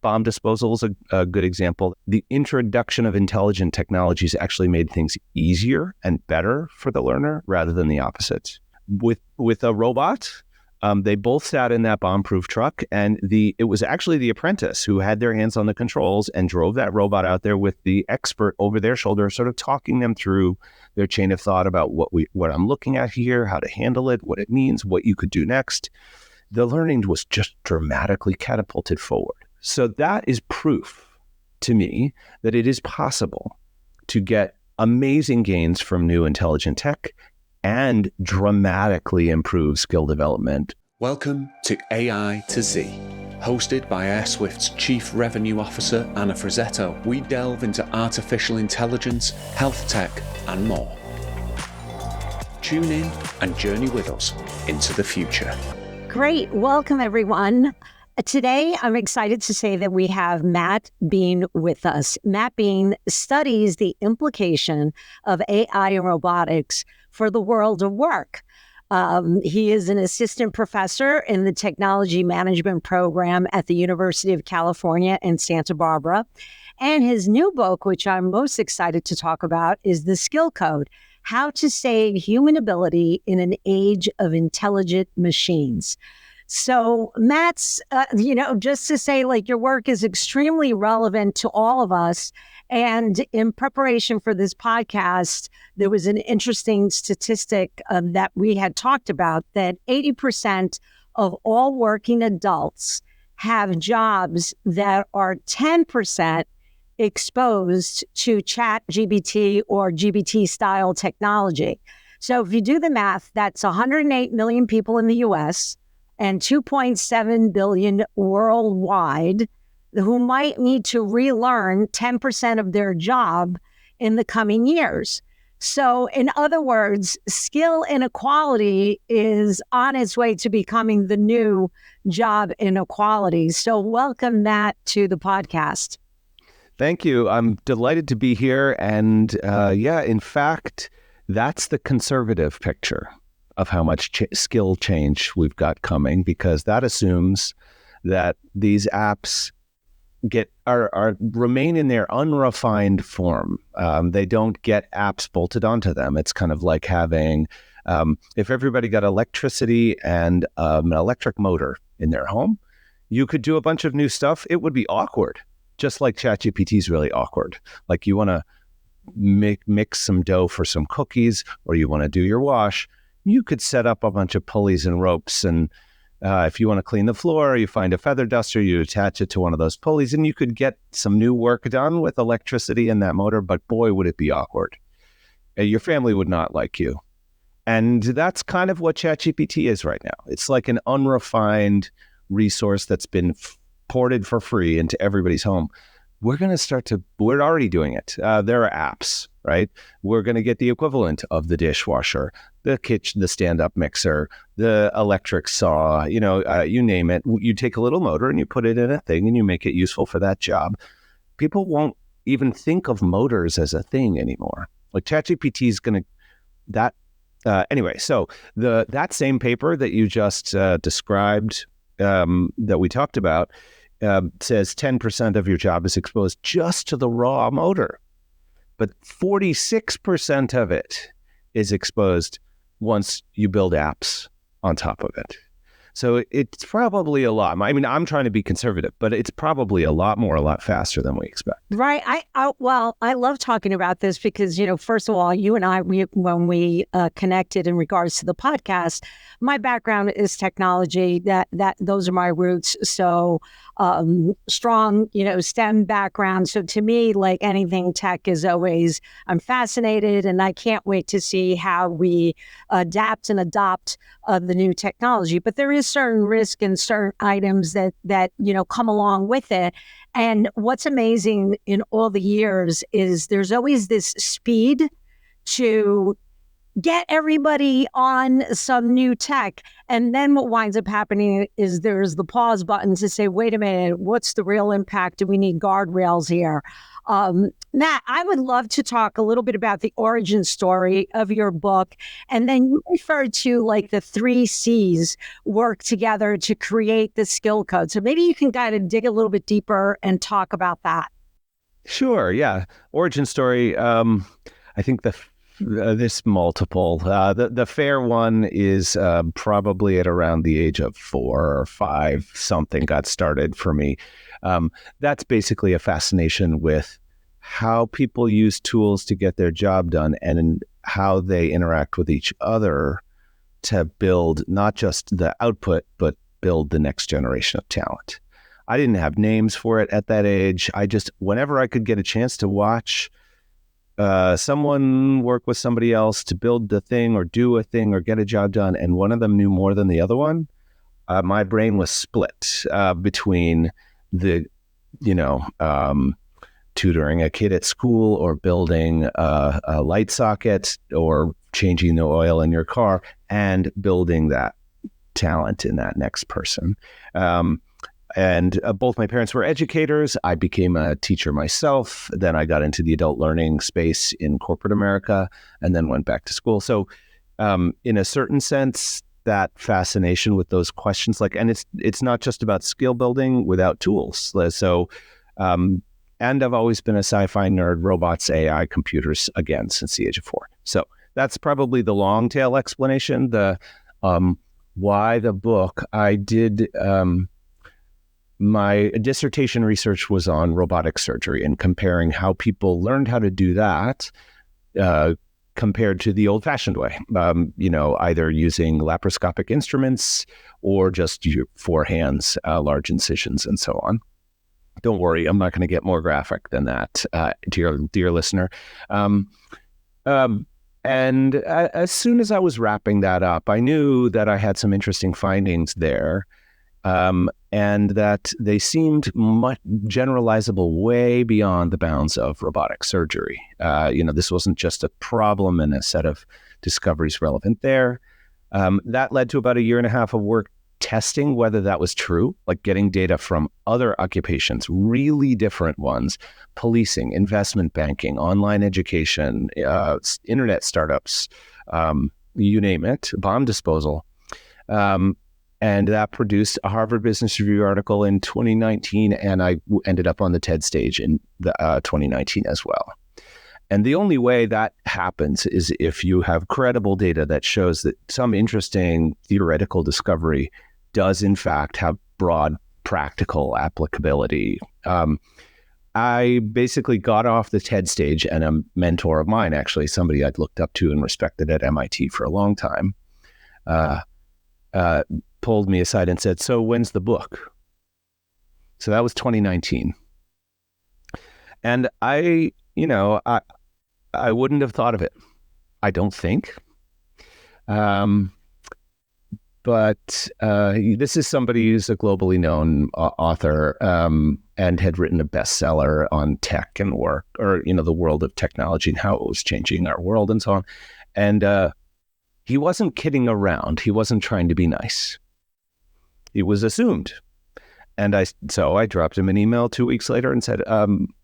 bomb disposal is a good example. The introduction of intelligent technologies actually made things easier and better for the learner rather than the opposite. With a robot, they both sat in that bomb-proof truck, and it was actually the apprentice who had their hands on the controls and drove that robot out there with the expert over their shoulder, sort of talking them through their chain of thought about what I'm looking at here, how to handle it, what it means, what you could do next. The learning was just dramatically catapulted forward. So that is proof to me that it is possible to get amazing gains from new intelligent tech and dramatically improve skill development. Welcome to AI to Z. Hosted by Airswift's Chief Revenue Officer, Anna Frazzetto, we delve into artificial intelligence, health tech, and more. Tune in and journey with us into the future. Great. Welcome, everyone. Today, I'm excited to say that we have Matt Beane with us. Matt Beane studies the implication of AI and robotics for the world of work. He is an assistant professor in the technology management program at the University of California in Santa Barbara. And his new book, which I'm most excited to talk about, is The Skill Code: How to Save Human Ability in an Age of Intelligent Machines. So Matt's, just to say, your work is extremely relevant to all of us. And in preparation for this podcast, there was an interesting statistic that we had talked about, that 80% of all working adults have jobs that are 10% exposed to ChatGPT or GPT-style technology. So if you do the math, that's 108 million people in the U.S., and 2.7 billion worldwide who might need to relearn 10% of their job in the coming years. So in other words, skill inequality is on its way to becoming the new job inequality. So welcome, Matt, to the podcast. Thank you. I'm delighted to be here. And in fact, that's the conservative picture of how much skill change we've got coming, because that assumes that these apps remain in their unrefined form. They don't get apps bolted onto them. It's kind of like having, if everybody got electricity and an electric motor in their home, you could do a bunch of new stuff. It would be awkward, just like ChatGPT is really awkward. Like you want to mix some dough for some cookies, or you want to do your wash. You could set up a bunch of pulleys and ropes, and if you want to clean the floor, you find a feather duster, you attach it to one of those pulleys, and you could get some new work done with electricity in that motor, but boy, would it be awkward. Your family would not like you. And that's kind of what ChatGPT is right now. It's like an unrefined resource that's been ported for free into everybody's home. We're already doing it. There are apps, right? We're going to get the equivalent of the dishwasher, the kitchen, the stand-up mixer, the electric saw, you name it. You take a little motor and you put it in a thing and you make it useful for that job. People won't even think of motors as a thing anymore. Like ChatGPT is going to, anyway, so that same paper that you just described, that we talked about, says 10% of your job is exposed just to the raw motor, but 46% of it is exposed once you build apps on top of it. So it's probably a lot. I mean, I'm trying to be conservative, but it's probably a lot faster than we expect. Right. I love talking about this because, first of all, you and I, when we connected in regards to the podcast, my background is technology. Those are my roots. So strong, STEM background. So to me, like anything tech is always, I'm fascinated, and I can't wait to see how we adapt and adopt the new technology. But there is certain risk and certain items that come along with it. And what's amazing in all the years is there's always this speed to get everybody on some new tech. And then what winds up happening is there's the pause button to say, wait a minute, what's the real impact? Do we need guardrails here? Matt, I would love to talk a little bit about the origin story of your book. And then you referred to like the 3 Cs work together to create the skill code. So maybe you can kind of dig a little bit deeper and talk about that. Sure. Yeah. Origin story. I think there's multiple. The fair one is probably at around the age of 4 or 5. Something got started for me. That's basically a fascination with how people use tools to get their job done and how they interact with each other to build not just the output, but build the next generation of talent. I didn't have names for it at that age. I just, whenever I could get a chance to watch someone work with somebody else to build the thing or do a thing or get a job done, and one of them knew more than the other one, my brain was split between the, tutoring a kid at school or building a light socket or changing the oil in your car and building that talent in that next person. And both my parents were educators. I became a teacher myself. Then I got into the adult learning space in corporate America and then went back to school. So in a certain sense, that fascination with those questions, and it's not just about skill building without tools. So, and I've always been a sci-fi nerd, robots, AI, computers, again, since the age of 4. So that's probably the long tail explanation. The why the book, I did... my dissertation research was on robotic surgery and comparing how people learned how to do that compared to the old-fashioned way, either using laparoscopic instruments or just 4 hands, large incisions, and so on. Don't worry, I'm not going to get more graphic than that, dear listener. And as soon as I was wrapping that up, I knew that I had some interesting findings there. And that they seemed much generalizable way beyond the bounds of robotic surgery. This wasn't just a problem and a set of discoveries relevant there. That led to about 1.5 years of work testing whether that was true, like getting data from other occupations, really different ones, policing, investment banking, online education, internet startups, you name it, bomb disposal. And that produced a Harvard Business Review article in 2019, and I ended up on the TED stage in 2019 as well. And the only way that happens is if you have credible data that shows that some interesting theoretical discovery does in fact have broad practical applicability. I basically got off the TED stage, and a mentor of mine, actually, somebody I'd looked up to and respected at MIT for a long time, pulled me aside and said, "So when's the book?" So that was 2019. And I wouldn't have thought of it, I don't think. But this is somebody who's a globally known author and had written a bestseller on tech and work, or, the world of technology and how it was changing our world and so on. And he wasn't kidding around. He wasn't trying to be nice. It was assumed. And so I dropped him an email 2 weeks later and said,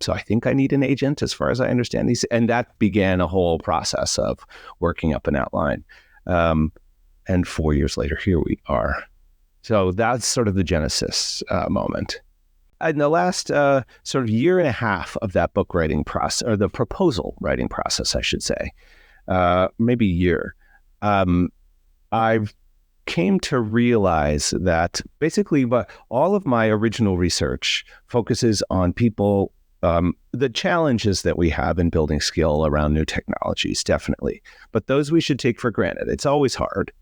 so I think I need an agent as far as I understand these. And that began a whole process of working up an outline. And 4 years later, here we are. So that's sort of the genesis moment. In the last sort of 1.5 years of that book writing process, or the proposal writing process, I should say, maybe a year, I've came to realize that basically all of my original research focuses on people, the challenges that we have in building skill around new technologies, definitely. But those we should take for granted. It's always hard.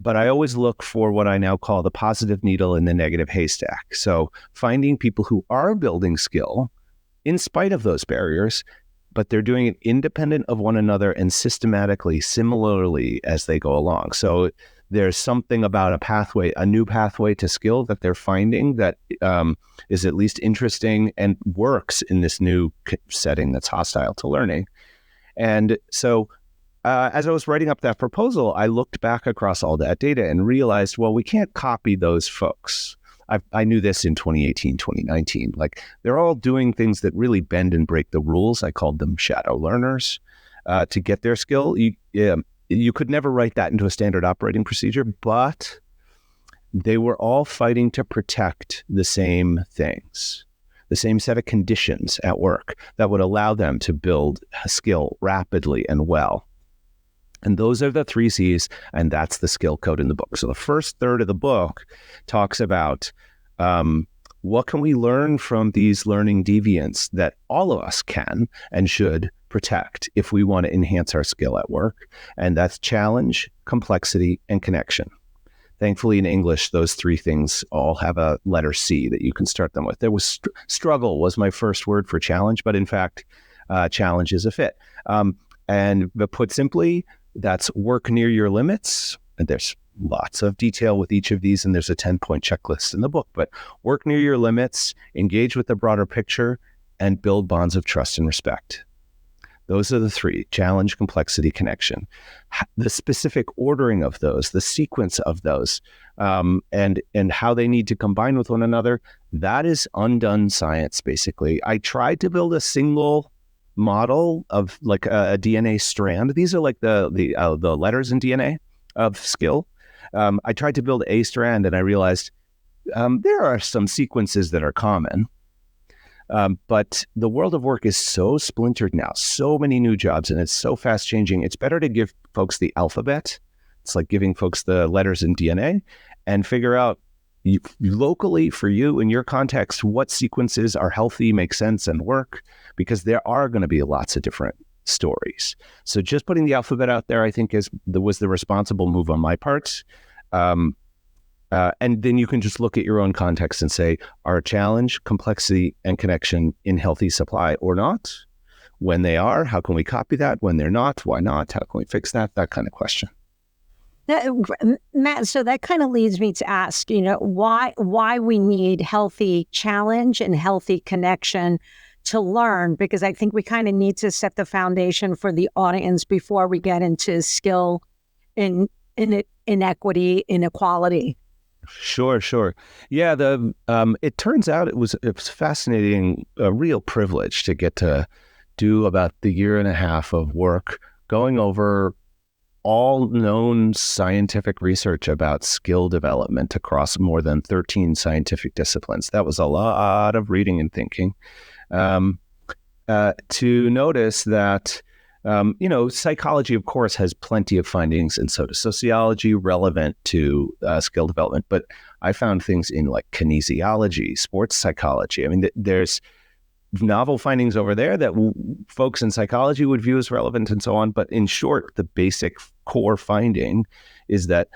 But I always look for what I now call the positive needle in the negative haystack. So finding people who are building skill in spite of those barriers, but they're doing it independent of one another and systematically, similarly as they go along. So there's something about a new pathway to skill that they're finding that is at least interesting and works in this new setting that's hostile to learning. And so as I was writing up that proposal, I looked back across all that data and realized, well, we can't copy those folks. I knew this in 2018, 2019. Like, they're all doing things that really bend and break the rules. I called them shadow learners to get their skill. You could never write that into a standard operating procedure, but they were all fighting to protect the same things, the same set of conditions at work that would allow them to build a skill rapidly and well. And those are the 3 C's, and that's the skill code in the book. So the first third of the book talks about what can we learn from these learning deviants that all of us can and should protect if we want to enhance our skill at work. And that's challenge, complexity, and connection. Thankfully, in English, those 3 things all have a letter C that you can start them with. There was struggle was my first word for challenge, but in fact, challenge is a fit. But put simply, that's work near your limits. And there's lots of detail with each of these, and there's a 10-point checklist in the book. But work near your limits, engage with the broader picture, and build bonds of trust and respect. Those are the 3: challenge, complexity, connection. The specific ordering of those, the sequence of those, and how they need to combine with one another, that is undone science, basically. I tried to build a single model of like a DNA strand. These are like the letters in DNA of skill. I tried to build a strand, and I realized there are some sequences that are common. But the world of work is so splintered now, so many new jobs, and it's so fast changing. It's better to give folks the alphabet. It's like giving folks the letters in DNA and figure out locally for you in your context, what sequences are healthy, make sense, and work, because there are going to be lots of different stories. So just putting the alphabet out there, I think was the responsible move on my part. And then you can just look at your own context and say, are challenge, complexity, and connection in healthy supply or not? When they are, how can we copy that? When they're not, why not? How can we fix that? That kind of question. Matt, so that kind of leads me to ask, why we need healthy challenge and healthy connection to learn, because I think we kind of need to set the foundation for the audience before we get into skill in inequity, inequality. Sure. Yeah, it turns out it was fascinating, a real privilege to get to do about the year and a half of work going over all known scientific research about skill development across more than 13 scientific disciplines. That was a lot of reading and thinking. To notice that, psychology, of course, has plenty of findings, and so does sociology relevant to skill development. But I found things in like kinesiology, sports psychology. I mean, there's novel findings over there that folks in psychology would view as relevant and so on. But in short, the basic core finding is that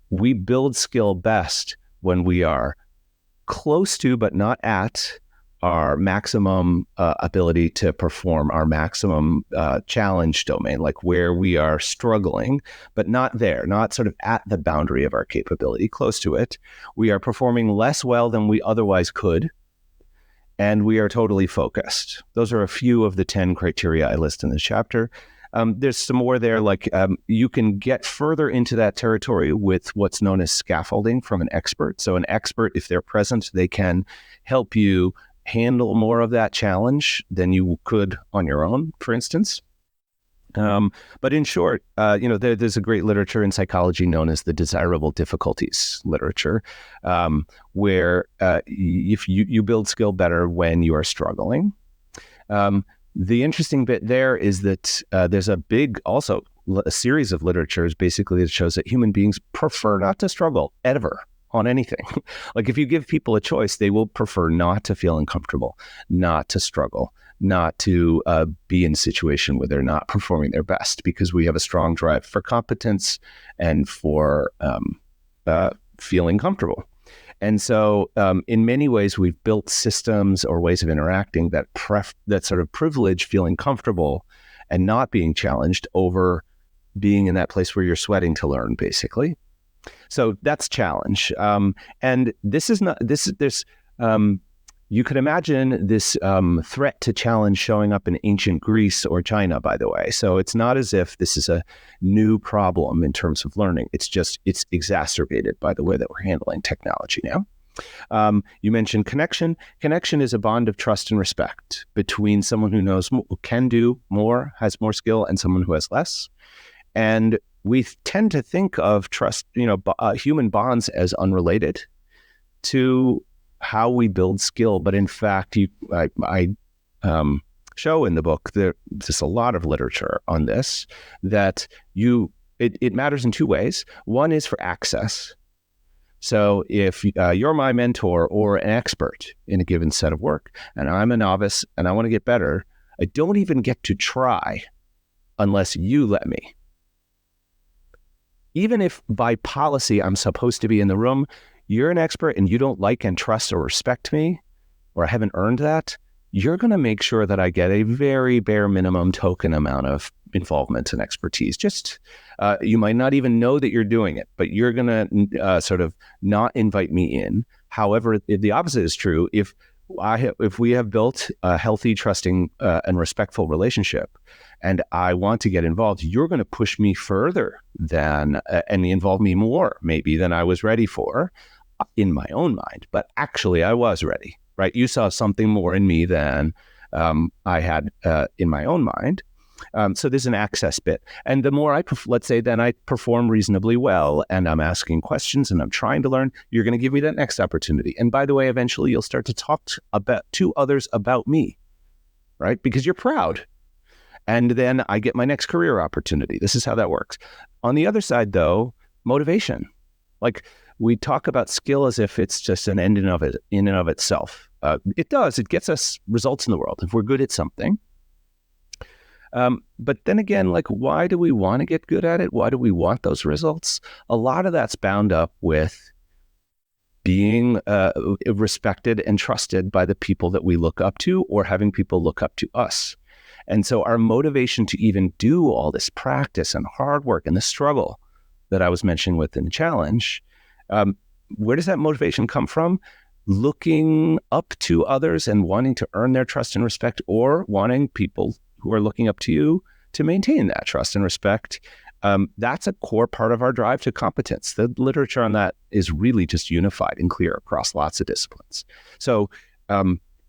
we build skill best when we are close to, but not at, our maximum ability to perform, our maximum challenge domain, like where we are struggling, but not there, not sort of at the boundary of our capability, close to it. We are performing less well than we otherwise could, and we are totally focused. Those are a few of the 10 criteria I list in this chapter. There's some more there, like you can get further into that territory with what's known as scaffolding from an expert. So an expert, if they're present, they can help you handle more of that challenge than you could on your own, for instance. But in short, there's a great literature in psychology known as the desirable difficulties literature, where if you build skill better when you are struggling. The interesting bit there is that there's a series of literatures basically that shows that human beings prefer not to struggle ever on anything. Like if you give people a choice, they will prefer not to feel uncomfortable, not to struggle, not to be in a situation where they're not performing their best, because we have a strong drive for competence and for feeling comfortable. And so in many ways, we've built systems or ways of interacting that sort of privilege feeling comfortable and not being challenged over being in that place where you're sweating to learn, basically. So that's challenge. And this is not, there's, You could imagine this threat to challenge showing up in ancient Greece or China, by the way. So it's not as if this is a new problem in terms of learning. It's exacerbated by the way that we're handling technology now. You mentioned connection. Connection is a bond of trust and respect between someone who knows, can do more, has more skill, and someone who has less. And we tend to think of trust, human bonds as unrelated to how we build skill. But in fact, I show in the book, there's a lot of literature on this, that it matters in two ways. One is for access. So if you're my mentor or an expert in a given set of work, and I'm a novice and I want to get better, I don't even get to try unless you let me. Even if by policy I'm supposed to be in the room, you're an expert and you don't like and trust or respect me, or I haven't earned that, you're going to make sure that I get a very bare minimum token amount of involvement and expertise. Just, you might not even know that you're doing it, but you're going to sort of not invite me in. However, the opposite is true. If we have built a healthy, trusting, and respectful relationship, and I want to get involved, you're going to push me further than, and involve me more maybe than I was ready for in my own mind. But actually I was ready, right? You saw something more in me than I had in my own mind. So there's an access bit. And the more let's say then I perform reasonably well and I'm asking questions and I'm trying to learn, you're going to give me that next opportunity. And by the way, eventually you'll start to talk to others about me, right? Because you're proud. And then I get my next career opportunity. This is how that works. On the other side, though, motivation. Like we talk about skill as if it's just an end in and of itself. It does. It gets us results in the world if we're good at something. But then again, like, why do we want to get good at it? Why do we want those results? A lot of that's bound up with being respected and trusted by the people that we look up to, or having people look up to us. And so our motivation to even do all this practice and hard work and the struggle that I was mentioning within the challenge, where does that motivation come from? Looking up to others and wanting to earn their trust and respect, or wanting people who are looking up to you to maintain that trust and respect. That's a core part of our drive to competence. The literature on that is really just unified and clear across lots of disciplines. So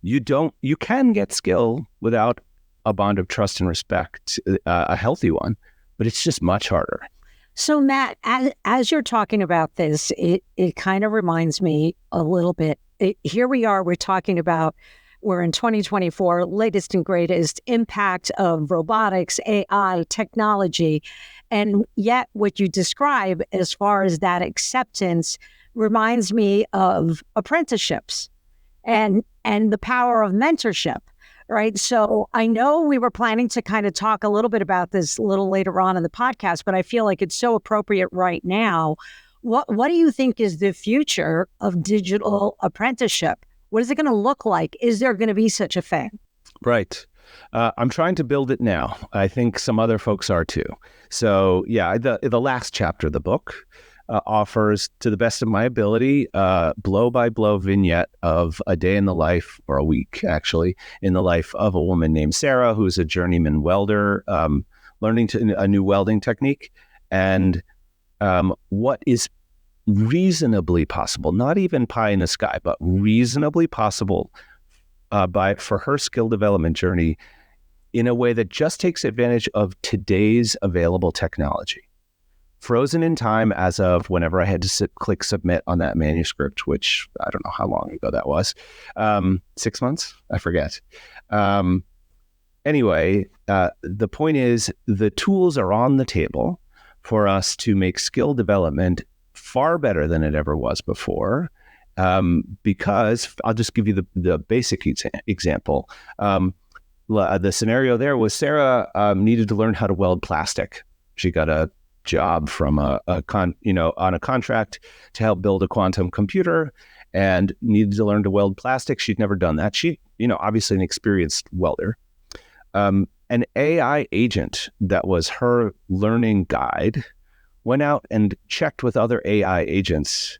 you can get skill without a bond of trust and respect, a healthy one, but it's just much harder. So Matt, as you're talking about this, it kind of reminds me a little bit. Here we are, we're in 2024, latest and greatest impact of robotics, AI, technology. And yet what you describe as far as that acceptance reminds me of apprenticeships and the power of mentorship. Right. So I know we were planning to kind of talk a little bit about this a little later on in the podcast, but I feel like it's so appropriate right now. What do you think is the future of digital apprenticeship? What is it going to look like? Is there going to be such a thing? Right. I'm trying to build it now. I think some other folks are too. So yeah, the last chapter of the book offers, to the best of my ability, blow-by-blow vignette of a day in the life, or a week actually, in the life of a woman named Sarah, who's a journeyman welder, learning a new welding technique, and what is reasonably possible, not even pie in the sky, but reasonably possible for her skill development journey in a way that just takes advantage of today's available technology. Frozen in time as of whenever I had to click submit on that manuscript, which I don't know how long ago that was. 6 months? I forget. Anyway, the point is the tools are on the table for us to make skill development far better than it ever was before. Because I'll just give you the basic example. The scenario there was Sarah needed to learn how to weld plastic. She got a job from on a contract to help build a quantum computer, and needed to learn to weld plastic. She'd never done that. She, obviously an experienced welder. An AI agent that was her learning guide went out and checked with other AI agents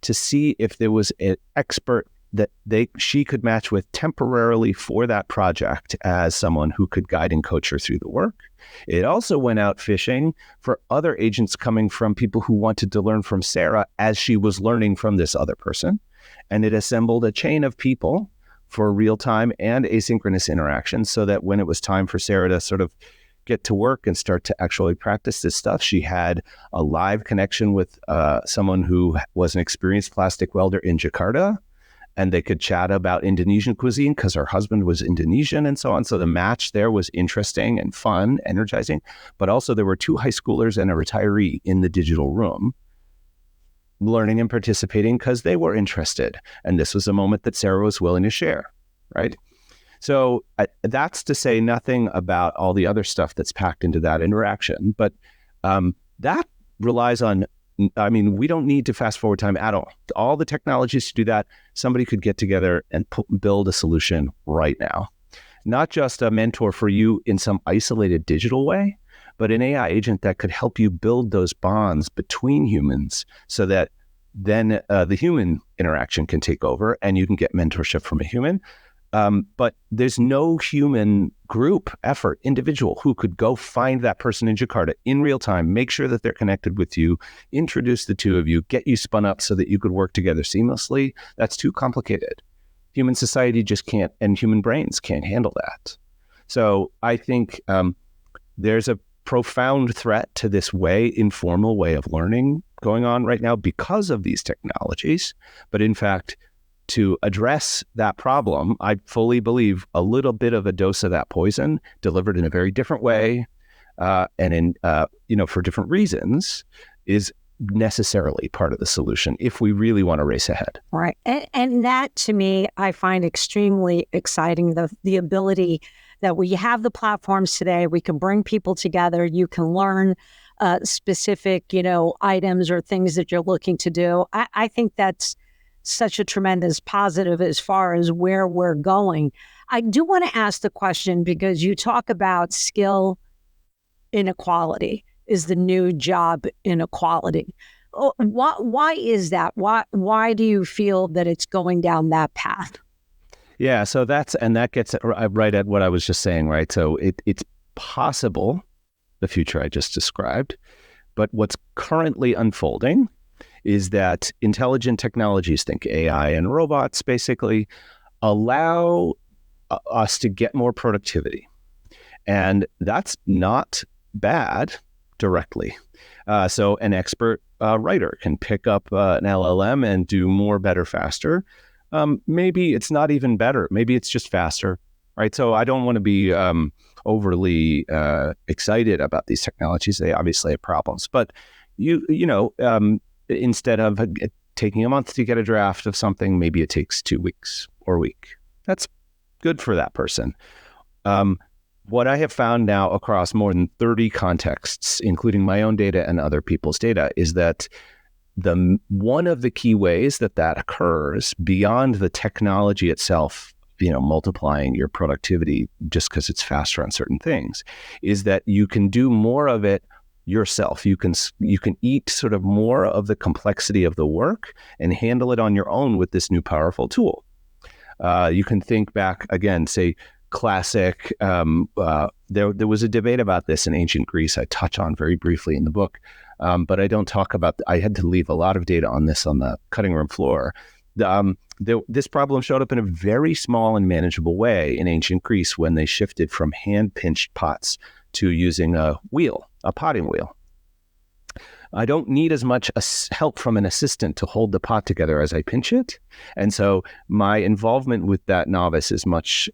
to see if there was an expert that she could match with temporarily for that project as someone who could guide and coach her through the work. It also went out fishing for other agents coming from people who wanted to learn from Sarah as she was learning from this other person. And it assembled a chain of people for real-time and asynchronous interaction so that when it was time for Sarah to sort of get to work and start to actually practice this stuff, she had a live connection with someone who was an experienced plastic welder in Jakarta, and they could chat about Indonesian cuisine because her husband was Indonesian and so on. So the match there was interesting and fun, energizing, but also there were 2 high schoolers and a retiree in the digital room learning and participating because they were interested. And this was a moment that Sarah was willing to share, right? So that's to say nothing about all the other stuff that's packed into that interaction, but that relies on, we don't need to fast forward time at all. All the technologies to do that, somebody could get together and build a solution right now. Not just a mentor for you in some isolated digital way, but an AI agent that could help you build those bonds between humans so that then the human interaction can take over and you can get mentorship from a human. But there's no human group effort, individual, who could go find that person in Jakarta in real time, make sure that they're connected with you, introduce the 2 of you, get you spun up so that you could work together seamlessly. That's too complicated. Human society just can't, and human brains can't handle that. So I think there's a profound threat to this informal way of learning going on right now because of these technologies. But in fact, to address that problem, I fully believe a little bit of a dose of that poison delivered in a very different way and for different reasons is necessarily part of the solution if we really want to race ahead. Right. And that, to me, I find extremely exciting, the ability that we have the platforms today. We can bring people together. You can learn specific, items or things that you're looking to do. I think that's such a tremendous positive as far as where we're going. I do want to ask the question because you talk about skill inequality is the new job inequality. Why is that? Why do you feel that it's going down that path? Yeah, so that gets right at what I was just saying, right? So it's possible, the future I just described, but what's currently unfolding is that intelligent technologies, think AI and robots, basically allow us to get more productivity. And that's not bad directly. So an expert writer can pick up an LLM and do more, better, faster. Maybe it's not even better. Maybe it's just faster, right? So I don't want to be overly excited about these technologies. They obviously have problems, but instead of taking a month to get a draft of something, maybe it takes 2 weeks or a week. That's good for that person. What I have found now across more than 30 contexts, including my own data and other people's data, is that one of the key ways that occurs beyond the technology itself, multiplying your productivity just because it's faster on certain things, is that you can do more of it yourself. You can eat sort of more of the complexity of the work and handle it on your own with this new powerful tool. You can think back again, say classic. There was a debate about this in ancient Greece. I touch on very briefly in the book, but I don't talk about. I had to leave a lot of data on this on the cutting room floor. This problem showed up in a very small and manageable way in ancient Greece when they shifted from hand-pinched pots to using a potting wheel. I don't need as much help from an assistant to hold the pot together as I pinch it. And so my involvement with that novice is much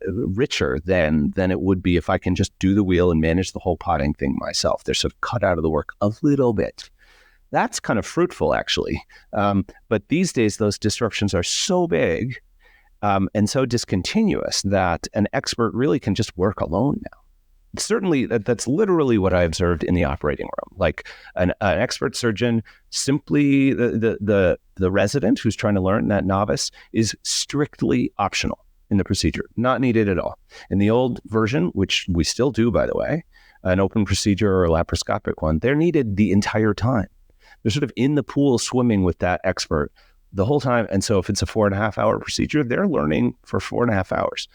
richer than it would be if I can just do the wheel and manage the whole potting thing myself. They're sort of cut out of the work a little bit. That's kind of fruitful, actually. But these days, those disruptions are so big and so discontinuous that an expert really can just work alone now. Certainly, that's literally what I observed in the operating room. Like an expert surgeon, simply the resident who's trying to learn, that novice, is strictly optional in the procedure, not needed at all. In the old version, which we still do, by the way, an open procedure or a laparoscopic one, they're needed the entire time. They're sort of in the pool swimming with that expert the whole time. And so if it's a 4.5-hour procedure, they're learning for 4.5 hours.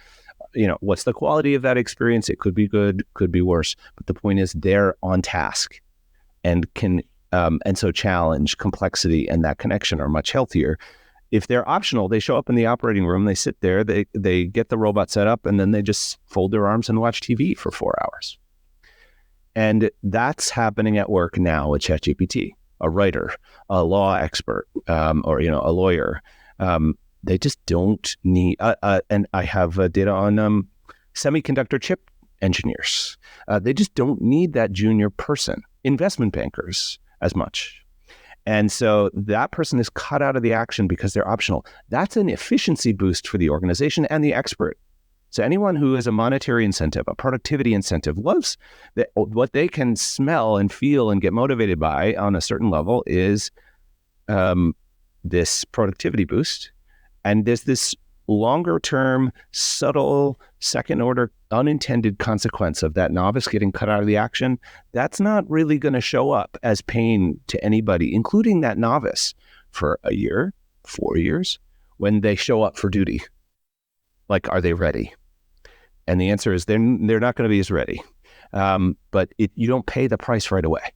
What's the quality of that experience? It could be good, could be worse. But the point is they're on task and can, and so challenge, complexity, and that connection are much healthier. If they're optional, they show up in the operating room, they sit there, they get the robot set up, and then they just fold their arms and watch TV for 4 hours. And that's happening at work now with ChatGPT. A writer, a law expert, or a lawyer, they just don't need. And I have data on semiconductor chip engineers. They just don't need that junior person. Investment bankers as much. And so that person is cut out of the action because they're optional. That's an efficiency boost for the organization and the expert. So anyone who has a monetary incentive, a productivity incentive, loves that. What they can smell and feel and get motivated by on a certain level is this productivity boost. And there's this longer term, subtle, second order, unintended consequence of that novice getting cut out of the action. That's not really going to show up as pain to anybody, including that novice, for a year, 4 years, when they show up for duty. Like, are they ready? And the answer is they're not going to be as ready. But you don't pay the price right away.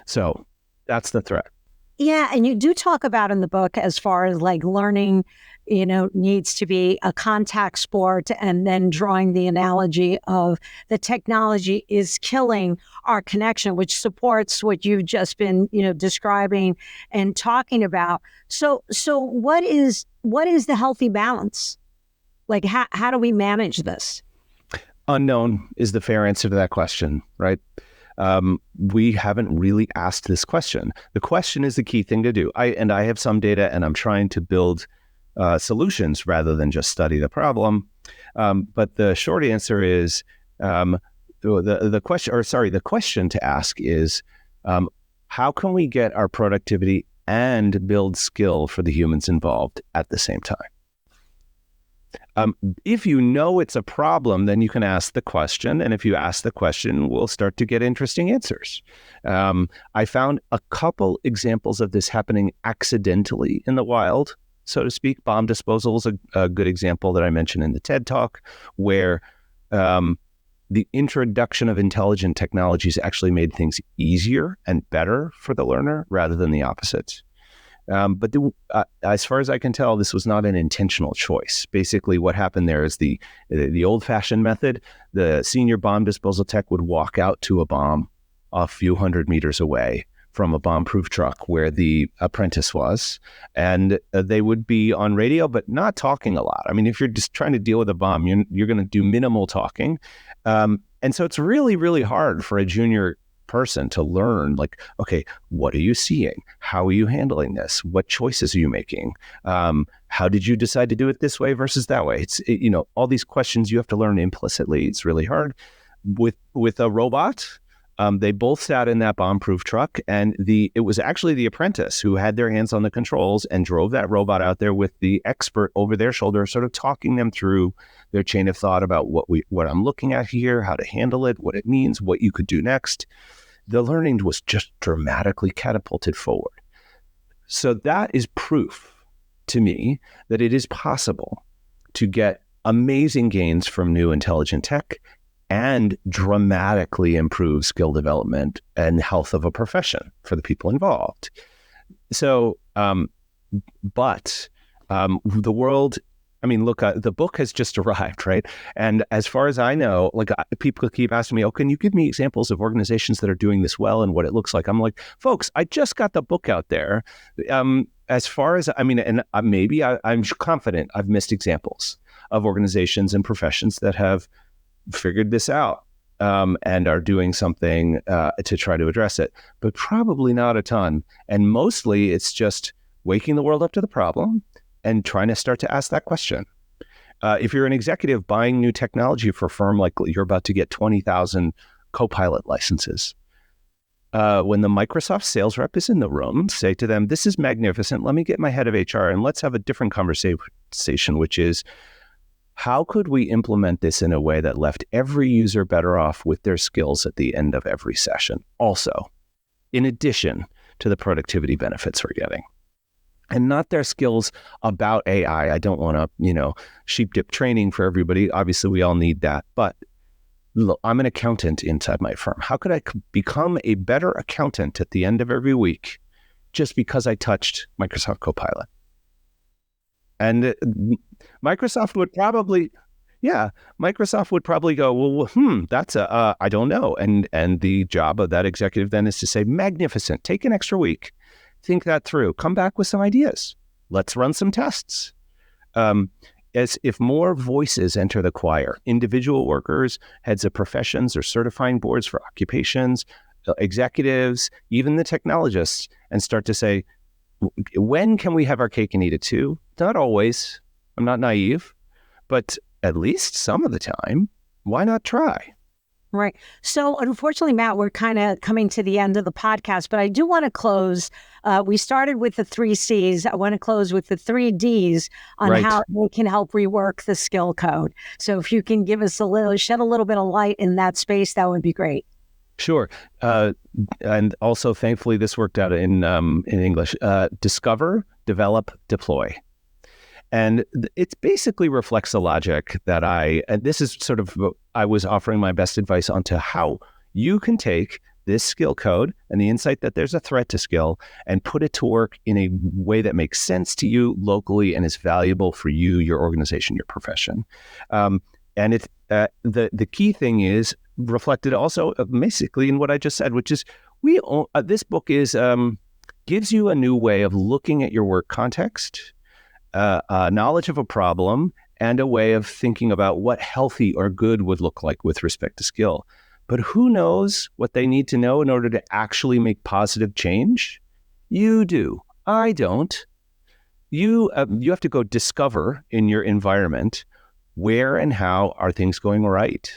So that's the threat. Yeah. And you do talk about in the book, as far as like learning, needs to be a contact sport, and then drawing the analogy of the technology is killing our connection, which supports what you've just been, describing and talking about. So what is the healthy balance? Like, how do we manage this? Unknown is the fair answer to that question, right? We haven't really asked this question. The question is the key thing to do. I have some data, and I'm trying to build solutions rather than just study the problem. But the short answer is the question to ask is how can we get our productivity and build skill for the humans involved at the same time? If you know it's a problem, then you can ask the question. And if you ask the question, we'll start to get interesting answers. I found a couple examples of this happening accidentally in the wild, so to speak. Bomb disposal is a good example that I mentioned in the TED Talk, where the introduction of intelligent technologies actually made things easier and better for the learner rather than the opposite. But as far as I can tell, this was not an intentional choice. Basically, what happened there is the old-fashioned method. The senior bomb disposal tech would walk out to a bomb a few hundred meters away from a bomb-proof truck where the apprentice was, and they would be on radio, but not talking a lot. I mean, if you're just trying to deal with a bomb, you're going to do minimal talking, and so it's really, really hard for a junior person to learn, like, okay, what are you seeing? How are you handling this? What choices are you making? How did you decide to do it this way versus that way? It's all these questions you have to learn implicitly. It's really hard. With a robot, they both sat in that bomb-proof truck, and it was actually the apprentice who had their hands on the controls and drove that robot out there with the expert over their shoulder, sort of talking them through their chain of thought about what I'm looking at here, how to handle it, what it means, what you could do next. The learning was just dramatically catapulted forward. So that is proof to me that it is possible to get amazing gains from new intelligent tech and dramatically improve skill development and health of a profession for the people involved. So, but the world, I mean, look, the book has just arrived, right? And as far as I know, like, people keep asking me, can you give me examples of organizations that are doing this well and what it looks like? I'm like, folks, I just got the book out there. As far as, and maybe I'm confident I've missed examples of organizations and professions that have figured this out and are doing something to try to address it, but probably not a ton. And mostly it's just waking the world up to the problem and trying to start to ask that question. If you're an executive buying new technology for a firm, like you're about to get 20,000 Copilot licenses, when the Microsoft sales rep is in the room, say to them, this is magnificent. Let me get my head of HR and let's have a different conversation, which is, how could we implement this in a way that left every user better off with their skills at the end of every session? Also, in addition to the productivity benefits we're getting. and not their skills about AI. I don't want to, sheep dip training for everybody. Obviously, we all need that. But look, I'm an accountant inside my firm. How could I become a better accountant at the end of every week just because I touched Microsoft Copilot? And Microsoft would probably go, well, that's I don't know. And the job of that executive then is to say, magnificent, take an extra week, think that through, come back with some ideas. Let's run some tests. As if more voices enter the choir, individual workers, heads of professions or certifying boards for occupations, executives, even the technologists, and start to say, when can we have our cake and eat it too? Not always. I'm not naive, but at least some of the time, why not try? Right. So unfortunately, Matt, we're kind of coming to the end of the podcast, but I do want to close. We started with the 3 C's. I want to close with the 3 D's on Right. how we can help rework the skill code. So if you can give us shed a little bit of light in that space, that would be great. Sure. And also, thankfully, this worked out in English. Discover, develop, deploy. And it basically reflects the logic that and this is sort of, I was offering my best advice onto how you can take this skill code and the insight that there's a threat to skill and put it to work in a way that makes sense to you locally and is valuable for you, your organization, your profession. And the key thing is reflected also basically in what I just said, which is this book gives you a new way of looking at your work context, knowledge of a problem, and a way of thinking about what healthy or good would look like with respect to skill. But who knows what they need to know in order to actually make positive change? You do. I don't. You have to go discover in your environment where and how are things going right.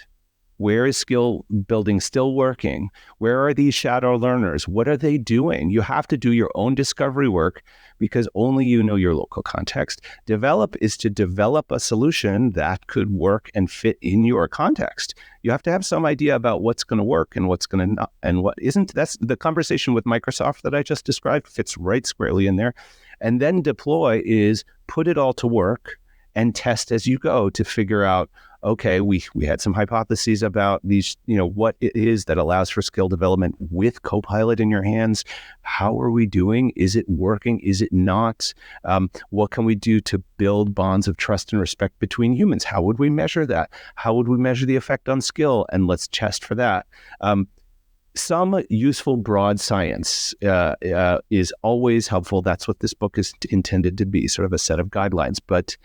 Where is skill building still working? Where are these shadow learners? What are they doing? You have to do your own discovery work because only you know your local context. Develop is to develop a solution that could work and fit in your context. You have to have some idea about what's going to work and what's going to not and what isn't. That's the conversation with Microsoft that I just described, fits right squarely in there. And then deploy is put it all to work and test as you go to figure out, okay, we had some hypotheses about these, what it is that allows for skill development with Copilot in your hands. How are we doing? Is it working? Is it not? What can we do to build bonds of trust and respect between humans? How would we measure that? How would we measure the effect on skill? And let's test for that. Some useful broad science is always helpful. That's what this book is intended to be, sort of a set of guidelines. But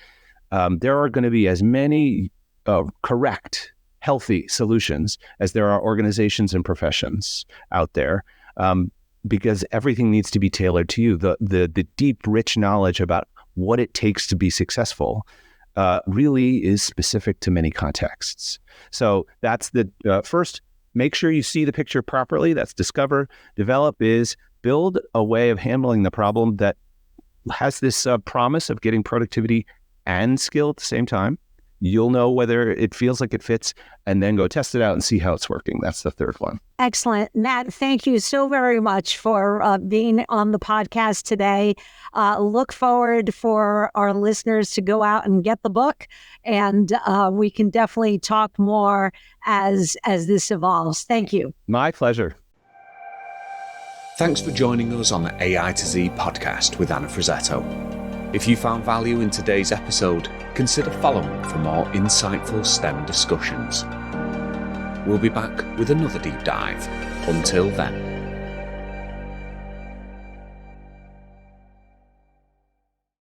there are going to be as many correct, healthy solutions as there are organizations and professions out there, because everything needs to be tailored to you. The deep, rich knowledge about what it takes to be successful really is specific to many contexts. So that's the first. Make sure you see the picture properly. That's discover. Develop is build a way of handling the problem that has this promise of getting productivity and skill at the same time. You'll know whether it feels like it fits, and then go test it out and see how it's working. That's the third one. Excellent. Matt, thank you so very much for being on the podcast today. Look forward for our listeners to go out and get the book, and we can definitely talk more as this evolves. Thank you. My pleasure. Thanks for joining us on the AI to Z podcast with Anna Frazzetto. If you found value in today's episode, consider following for more insightful STEM discussions. We'll be back with another deep dive. Until then.